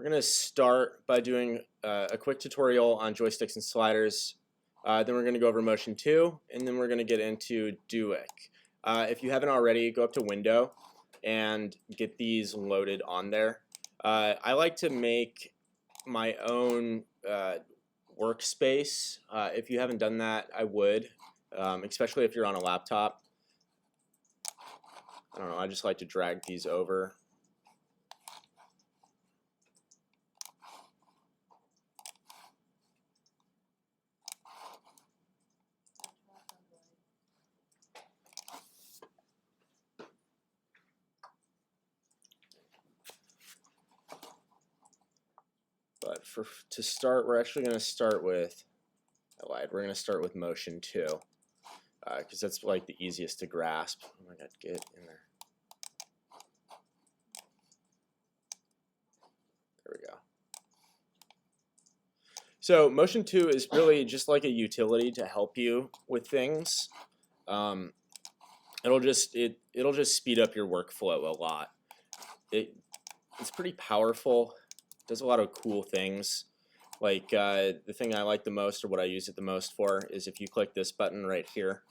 We're going to start by doing a quick tutorial on joysticks and sliders. Then we're going to go over Motion2, and then we're going to get into Duic. If you haven't already, go up to Window and get these loaded on there. I like to make my own workspace. If you haven't done that, I would, especially if you're on a laptop. I don't know, I just like to drag these over. But to start, we're actually going to start with, we're going to start with Motion2, because that's like the easiest to grasp. Oh my god, get in there. There we go. So Motion2 is really just like a utility to help you with things. It'll just speed up your workflow a lot. It's pretty powerful. Does a lot of cool things. Like the thing I like the most, or what I use it the most for, is if you click this button right here,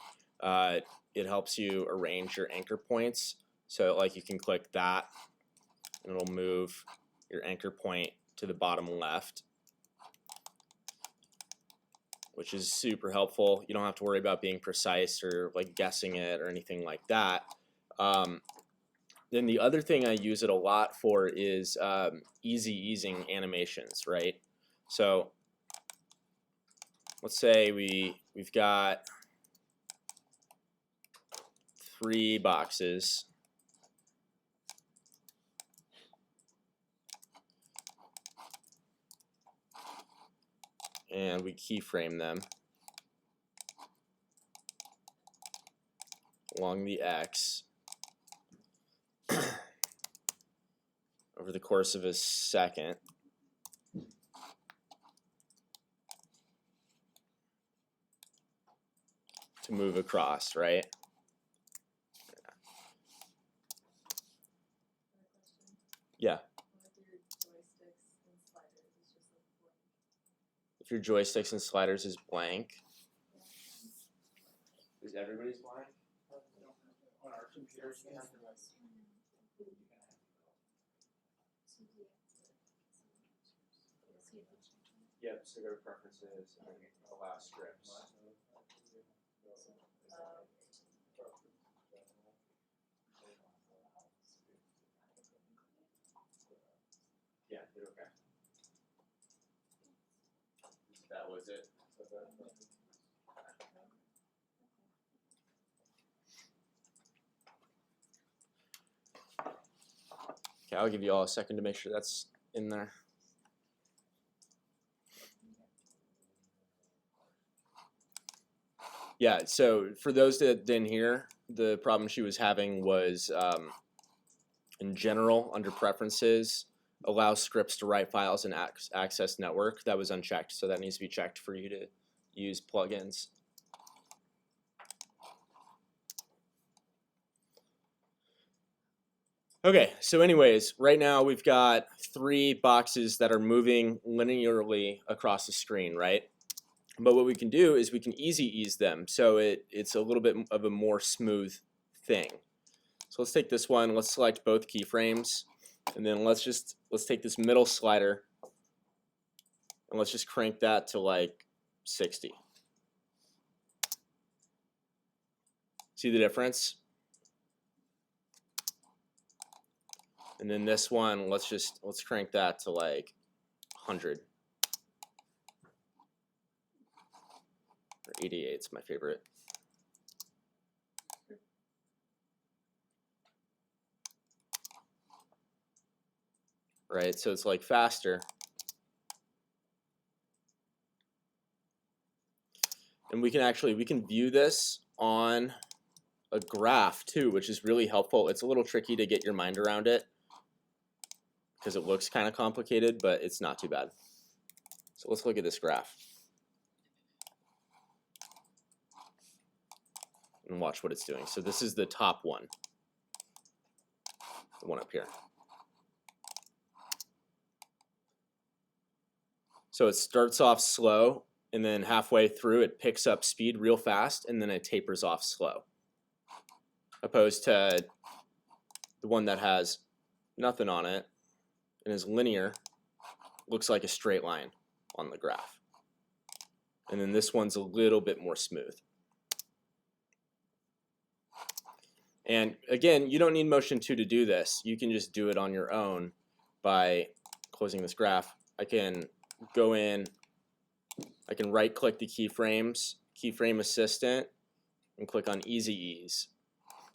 it helps you arrange your anchor points. So like you can click that, and it'll move your anchor point to the bottom left, which is super helpful. You don't have to worry about being precise or like guessing it or anything like that. Then the other thing I use it a lot for is easy easing animations, right? So let's say we've got 3 boxes. And we keyframe them along the X over the course of a second. To move across, right? Yeah. If your joysticks and sliders is blank. Is everybody's blank? On our computers, we have to Yep, so go to preferences and allow scripts. Yeah, hit OK. That was it. Okay, I'll give you all a second to make sure that's in there. Yeah, so for those that didn't hear, the problem she was having was in general, under preferences, allow scripts to write files and access network. That was unchecked, so that needs to be checked for you to use plugins. Okay, so anyways, right now we've got 3 boxes that are moving linearly across the screen, right? But what we can do is we can easy ease them, so it's a little bit of a more smooth thing. So let's take this one, let's select both keyframes, and then let's take this middle slider and let's just crank that to like 60. See the difference? And then this one, let's crank that to like 100. Or 88 is my favorite. Right, so it's like faster. And we can view this on a graph too, which is really helpful. It's a little tricky to get your mind around it because it looks kind of complicated, but it's not too bad. So let's look at this graph and watch what it's doing. So this is the top one, the one up here. So it starts off slow, and then halfway through it picks up speed real fast, and then it tapers off slow. Opposed to the one that has nothing on it and is linear, looks like a straight line on the graph. And then this one's a little bit more smooth. And again, you don't need Motion2 to do this. You can just do it on your own by closing this graph. I can go in, I can right click the keyframes, keyframe assistant, and click on Easy Ease.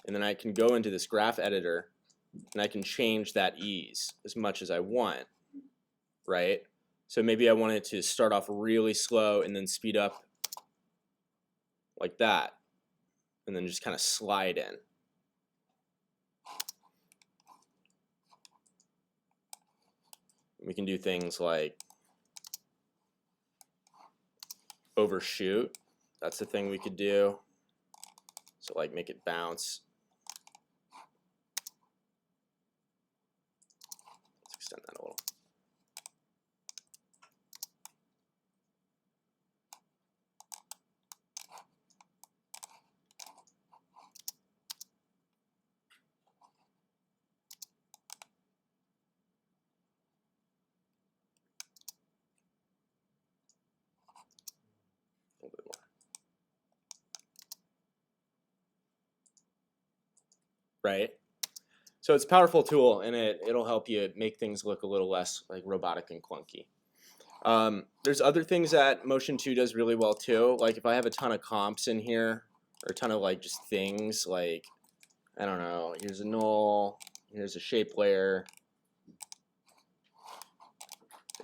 And then I can go into this graph editor and I can change that ease as much as I want, right? So maybe I want it to start off really slow and then speed up like that, and then just kind of slide in. We can do things like overshoot. That's the thing we could do. So like make it bounce. Let's extend that a little. A little bit more. Right? So it's a powerful tool, and it'll help you make things look a little less like robotic and clunky. There's other things that Motion2 does really well too. Like if I have a ton of comps in here, or a ton of like just things like, I don't know, here's a null, here's a shape layer,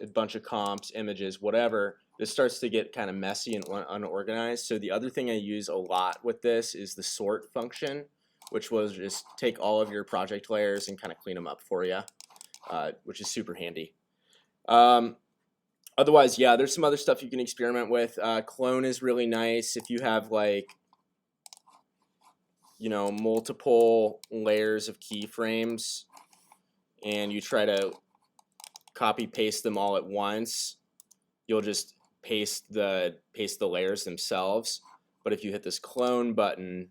a bunch of comps, images, whatever. This starts to get kind of messy and unorganized. So the other thing I use a lot with this is the sort function, which will just take all of your project layers and kind of clean them up for you, which is super handy. Otherwise, yeah, there's some other stuff you can experiment with. Clone is really nice if you have like, you know, multiple layers of keyframes and you try to copy paste them all at once. You'll just paste the layers themselves. But if you hit this clone button,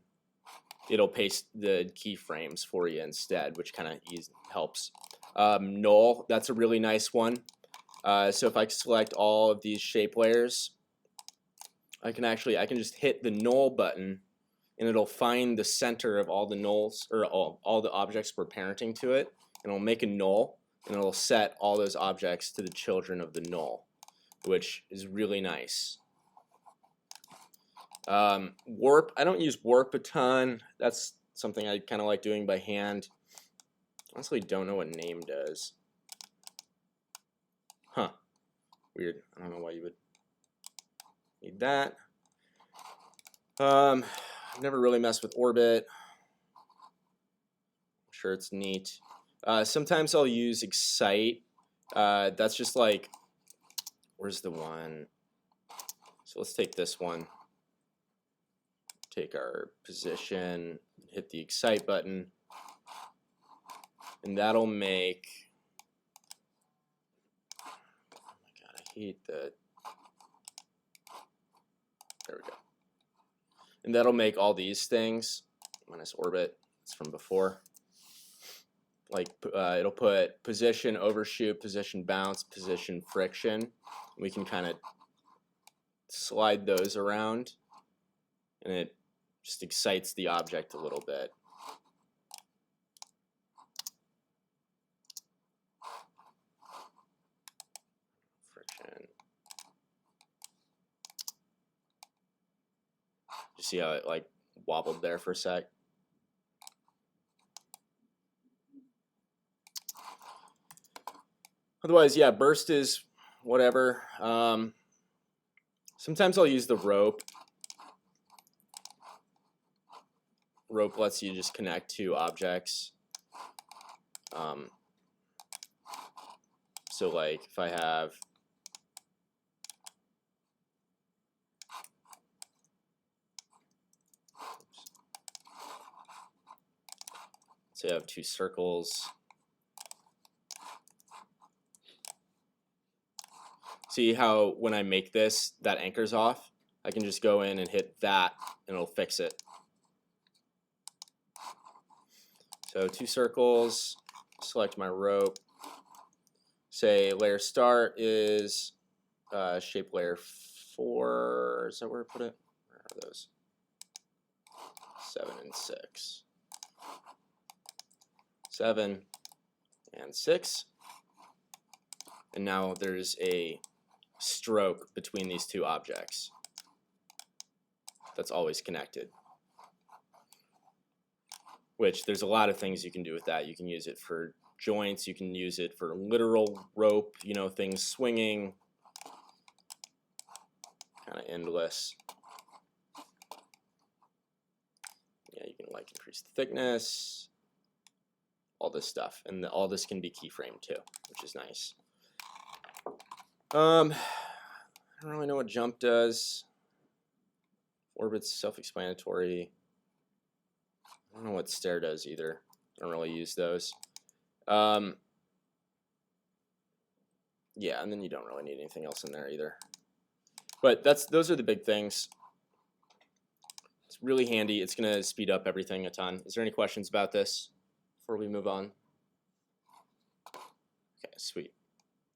it'll paste the keyframes for you instead, which kind of helps. Null, that's a really nice one. So if I select all of these shape layers, I can just hit the null button, and it'll find the center of all the nulls, or all the objects we're parenting to it, and it'll make a null, and it'll set all those objects to the children of the null, which is really nice. Warp, I don't use warp a ton. That's something I kind of like doing by hand. Honestly, don't know what name does. Huh. Weird. I don't know why you would need that. I've never really messed with orbit. I'm sure it's neat. Sometimes I'll use excite. That's just like, where's the one? So let's take this one. Take our position, hit the excite button, and that'll make, oh my god, I hate that. There we go. And that'll make all these things, minus orbit, it's from before. Like it'll put position, overshoot, position, bounce, position, friction. We can kind of slide those around, and it just excites the object a little bit. Friction. You see how it like wobbled there for a sec? Otherwise, yeah, burst is whatever. Sometimes I'll use the rope. Rope lets you just connect to objects. So like if I have, say I have two circles. See how when I make this, that anchor's off? I can just go in and hit that and it'll fix it. So 2 circles, select my rope. Say layer start is shape layer 4. Is that where I put it? Where are those? 7 and 6. 7 and 6. And now there's a stroke between these 2 objects that's always connected. Which there's a lot of things you can do with that. You can use it for joints, you can use it for literal rope, you know, things swinging. Kind of endless. Yeah, you can like increase the thickness, all this stuff, and all this can be keyframed too, which is nice. I don't really know what jump does. Orbit's self-explanatory. I don't know what stare does either. I don't really use those. Yeah, and then you don't really need anything else in there either. But those are the big things. It's really handy. It's gonna speed up everything a ton. Is there any questions about this before we move on? Okay, sweet.